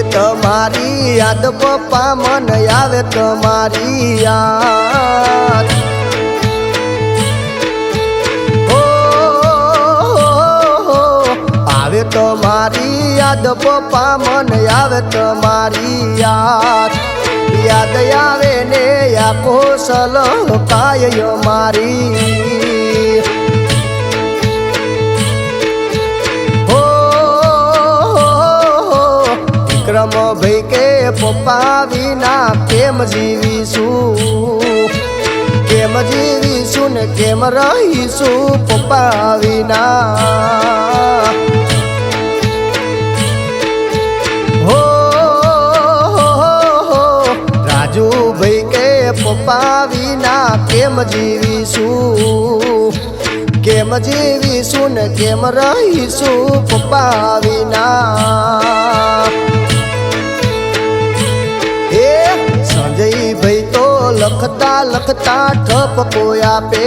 તમારી યાદ પપ્પા મન આવે તમારી યાદ આવે તમારી યાદ પપ્પા મન આવે તમારી યાદ યાદ આવે ને આખો સલકાય મારી વિક્રમ ભાઈ કે પપ્પા વિના કેમ જીવીશું કેમ જીવીશું ને કેમ રહીશું પપ્પા વિના રાજુભાઈ કે પપ્પા વિના કેમ જીવીશું કેમ જીવીશું ને કેમ રહીશું પપ્પા વિના સંજયભાઈ તો લખતા લખતા ઠપકો આપે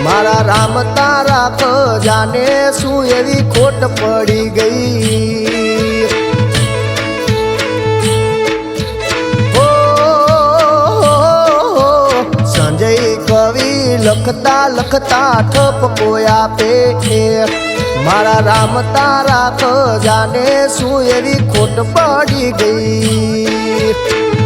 મારા રામ તારા જાને શું એવી ખોટ પડી ગઈ સંજય કવિ લખતા લખતા ઠપકો આપે મારા રામ તારા જાને શું એવી ખોટ પડી ગઈ